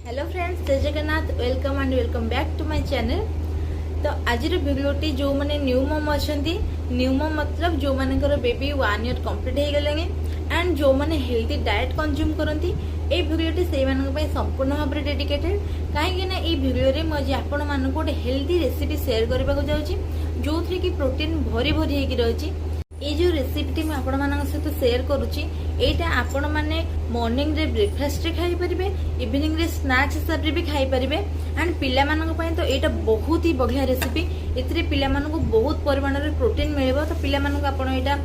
Hello friends, Jai Jagannath. Welcome and welcome back to my channel. तो आज भिडियोटी जो मैंने न्यू मम अच्छा, न्यू मम मतलब जो मानकर बेबी 1 ईयर कंप्लीट हो गले एंड जो मैंने हेल्थी डाएट कंज्यूम करती ये भिडियोटी से संपूर्ण भाव में डेडिकेटेड। कहीं भिडियो मुझे आपण मानक गोटे हेल्थी रेसिपी शेयर करने को जाऊँगी जो थी कि प्रोटीन भरी भरी होगी रही। ये जो रेसिपीटी मुझे आपण मान सहित सेयार करुच्ची एटा आपण मैंने मॉर्निंग रे ब्रेकफास्ट रे खाई परिबे, इवनिंग रे स्नैक्स हिसाब रे भी खाई परिबे एंड पिला मानक पय तो एटा बहुत ही बढ़िया रेसिपी। एथिरे पिला मानक बहुत परिमाण रे प्रोटीन मिलबो। तो पिला मानक आपण एटा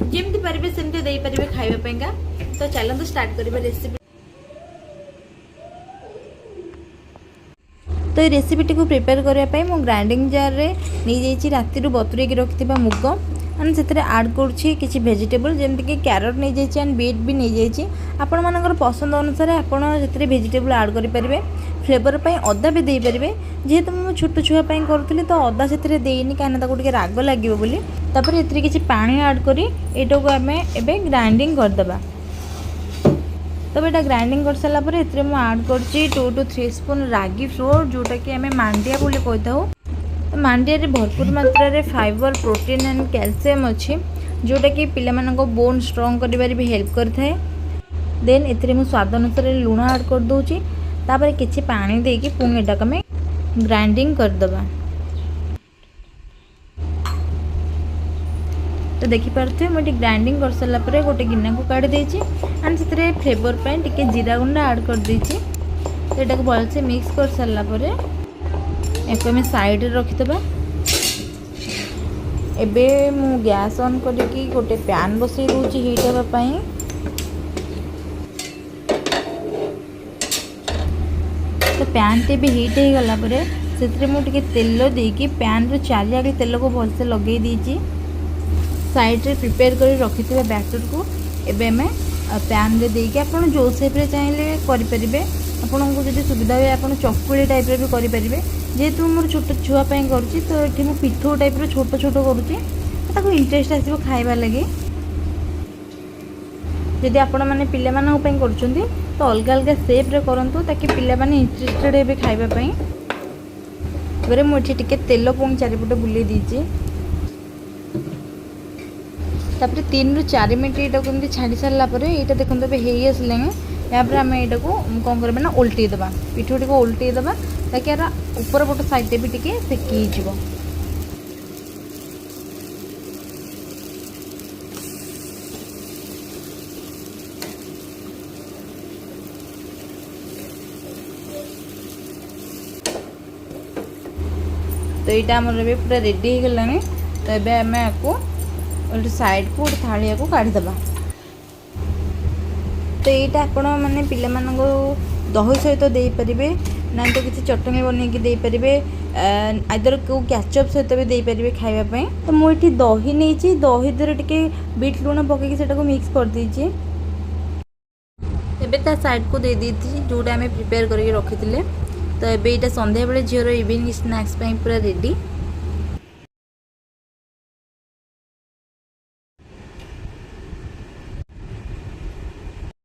जेमति परिबे सेमति देई परिबे खाइबा पयका। तो चलंतु स्टार्ट करिबे रेसिपी। तो ये रेसिपीटी को प्रिपेयर करने मु ग्राइंडिंग जार रे नहीं जाइए राति बतुरे रखिथिबा मुग एंड से आड करुँची वेजिटेबल जमती कि क्यारट नहीं जाइए एंड बीट भी नहीं जाइए। आपण मानकर पसंद अनुसार आपड़ से वेजिटेबल आड करेंगे। फ्लेवर पर अदा भी दे पारे जेहेतु मुझे छोट छुआपाई करूँ तो अदा से देनी कहीं राग लगे बोली। तापर एथिरे किछि पानी आड करी एटा को आमे एबे ग्राइंडिंग करदबा। तब यहाँ ग्राइंडिंग कर सारा पर एथिरे मु आड करछि 2 to 3 स्पून रागी फ्लोर जोटा कि आमे मांडिया बोली कहिथाउ। मांडिया रे भरपूर मात्रा रे फाइबर, प्रोटीन एंड कैल्शियम अच्छी जोटा कि पिला मानक बोन स्ट्रॉन्ग करिबारे भी हेल्प करथाए। देन एथिरे मु स्वाद अनुसार लूण ऐड कर दोची। तापर किछि पानी देकी पुणी एटा कमे ग्राइंडिंग कर दबा। तो देखि पारथे मोटी ग्राइंडिंग कर सारा पर गोटे गिन्ना को काढ़ी देची एंड से फ्लेवर पे टिके जीरा गुंडा ऐड कर देची। तो एटा को भलसे मिक्स कर सारा पर एक साइड रखिदबा। एबे मु गैस ऑन करके गोटे पैन बसई दूची हीट होगा पाई। तो पैन टे भी हीट हो गला परे से मुझे तेल देकी पैन रे चारिआडे तेल को भलसे लगे दीची। साइड रे प्रिपेयर कर रखि बैटर को एबे मैं पैन रे देकी आपन जो शेप रे चाहिले करि परिबे। आपन को जदि सुविधा हुए आपन चकुली टाइप रे भी करि परिबे। जेहेतु मोर छोट छुआपाई करुच्ची तो ये मुझे पिठो टाइप रो छोट छोट करुच्ची ताको इंटरेस्ट आसो खाइबा लगे। जदि आपण मैंने पिला मानक पई करूछंती तो अलग अलग शेप रे करंतु ताकि पिला माने इंटरेस्टेड हेबे खाइबा पई। गरे मुठी टिके तेल पुणी चारिपटे बुले दीजिए। तापर 3 ରୁ 4 मिनट एटा को एमती छाड़ी सारा पर एटा देखो हे आसले यापर आम यहाँ को कौन करवा ना उल्टे दबा। पिठो टी उल्टे दबा ताकि यार ऊपर पट साइड भी टिके सेकी जीव। तो यहाँ आम पूरा रेडी हो गलानी। तो ये आम आपको साइड को गोटे थालिया को काढ़ीदबा। तो यहाँ आपण मैंने पिला मानक दही सहित दे पारे ना तो किसी चटनी बनैकी दे पारे आइदर को कैचअप सहित भी दे पारे खाइबापी। तो मुझे दही नहीं दही दर टे बीट लुण पकईकि से मिक्स कर देछि। एबे ता साइड को दे दी जोटा आम प्रिपेयर करके रखी थे। तो ये संध्या बेले झीर इवनिंग स्नैक्स पूरा रेडी।